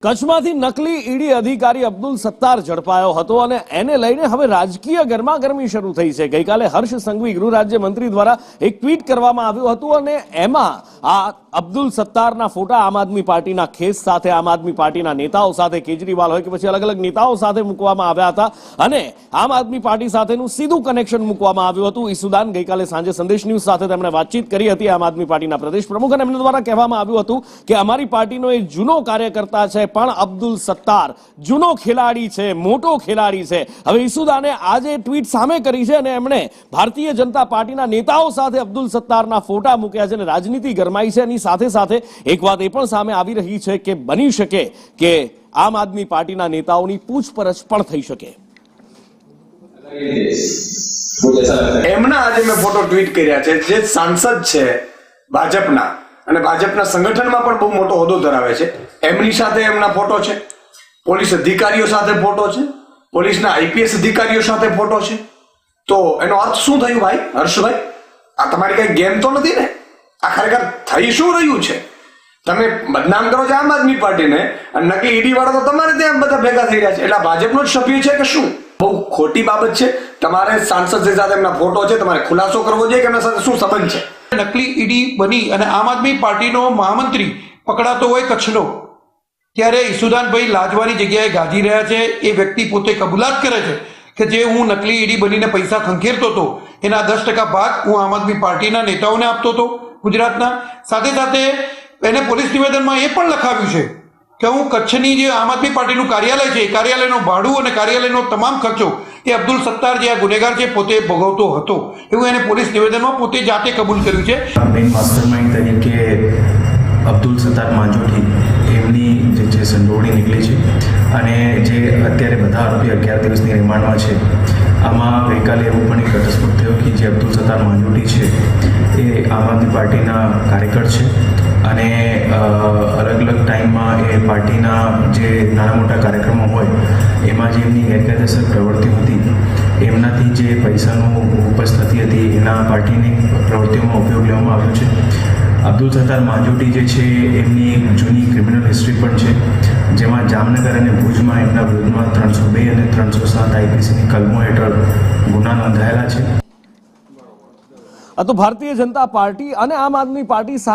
કચ્છમાંથી નકલી ઈડી અધિકારી અબ્દુલ સત્તાર ઝડપાયો હતો અને એને લઈને હવે રાજકીય ગરમાગરમી શરૂ થઈ છે। ગઈકાલે હર્ષ સંઘવી ગૃહ રાજ્ય મંત્રી દ્વારા એક ટ્વીટ કરવામાં આવ્યું હતું અને એમાં આ અબ્દુલ સત્તારના ફોટા આમ આદમી પાર્ટીના ખેસ સાથે, આમ આદમી પાર્ટીના નેતાઓ સાથે, કેજરીવાલ હોય કે પછી અલગ અલગ નેતાઓ સાથે મૂકવામાં આવ્યા હતા અને આમ આદમી પાર્ટી સાથેનું સીધું કનેક્શન મૂકવામાં આવ્યું હતું। ઈસુદાન ગઈકાલે સાંજે સંદેશ ન્યૂઝ સાથે તેમણે વાતચીત કરી હતી આમ આદમી પાર્ટીના પ્રદેશ પ્રમુખ અને એમના દ્વારા કહેવામાં આવ્યું હતું કે અમારી પાર્ટીનો એક જૂનો કાર્યકર્તા છે પણ અબ્દુલ સત્તાર જૂનો ખેલાડી છે, મોટો ખેલાડી છે। હવે ઈસુદાને આજે ટ્વીટ સામે કરી છે અને એમણે ભારતીય જનતા પાર્ટીના નેતાઓ સાથે અબ્દુલ સત્તારના ફોટા મૂક્યા છે અને રાજનીતિ ગરમાઈ છે। એની સાથે સાથે એક વાત એ પણ સામે આવી રહી છે કે બની શકે કે આમ આદમી પાર્ટીના નેતાઓની પૂછપરછ પણ થઈ શકે। એમના આજે મેં ફોટો ટ્વીટ કર્યા છે જે સાંસદ છે ભાજપના અને ભાજપના સંગઠનમાં પણ બહુ મોટો હોદ્દો ધરાવે છે, એમની સાથે એમના ફોટો છે, પોલીસ અધિકારીઓ સાથે ફોટો છે, પોલીસના આઈપીએસ અધિકારીઓ સાથે ફોટો છે। તો એનો અર્થ શું થયું ભાઈ હર્ષભાઈ? આ તમારી કઈ ગેમ તો નથી ને? આ ખરેખર થઈ શું રહ્યું છે? તમે બદનામ કરો છો આમ આદમી પાર્ટીને અને નકલી ઈડી વાળા તો તમારે ત્યાં બધા ભેગા થઈ રહ્યા છે, એટલે ભાજપનો જ સભ્ય છે કે શું? બહુ ખોટી બાબત છે। તમારે સાંસદ સાથે એમના ફોટો છે, તમારે ખુલાસો કરવો જોઈએ કે એમના સાથે શું સંબંધ છે? નકલી ઈડી બની અને આમ આદમી પાર્ટીનો મહામંત્રી પકડાતો હોય કચ્છનો, ત્યારે ઈસુદાનભાઈ લાજવાની જગ્યાએ ગાજી રહ્યા છે। એ વ્યક્તિ પોતે કબૂલાત કરે છે કે જે હું નકલી ઈડી બનીને પૈસા ખંખેરતો હતો એના 10% ભાગ હું આમ આદમી પાર્ટીના નેતાઓને આપતો હતો ગુજરાતના। સાથે સાથે એને પોલીસ નિવેદનમાં એ પણ લખાવ્યું છે કે હું કચ્છની જે આમ આદમી પાર્ટીનું કાર્યાલય છે એ કાર્યાલયનું ભાડું અને કાર્યાલયનો તમામ ખર્ચો એ અબ્દુલ સત્તાર જે આ ગુનેગાર છે પોતે ભોગવતો હતો, એવું એને પોલીસ નિવેદનમાં પોતે જાતે કબૂલ કર્યું છે। મેઇન માસ્ટરમાઇન્ડ તરીકે અબ્દુલ સત્તાર માંજોઠી એમની જે સંડોવણી નીકળી છે અને જે અત્યારે બધા આરોપી 11 દિવસની રિમાન્ડમાં છે। આમાં ગઈકાલે એવું પણ એક ઘટસ્ફોટ થયો કે જે અબ્દુલ સત્તાર માંજોઠી છે એ આમ આદમી પાર્ટીના કાર્યકર છે અને અલગ અલગ ટાઈમમાં એ પાર્ટીના જે નાના મોટા કાર્યક્રમો હોય એમાં જે એમની ગેરકાયદેસર પ્રવૃત્તિ હતી એમનાથી જે પૈસાનું ઉપજ થતી હતી એના પાર્ટીની પ્રવૃત્તિઓમાં ઉપયોગ લેવામાં આવ્યો છે। અબ્દુલ સત્તાર માંજોઠી જે છે એમની જૂની ક્રિમિનલ હિસ્ટ્રી પણ છે, જેમાં જામનગર અને ભુજમાં એમના વિરુદ્ધમાં 302 અને 307 આઈપીસીની કલમો હેઠળ ગુના નોંધાયેલા છે। આ તો ભારતીય જનતા પાર્ટી અને આમ આદમી પાર્ટી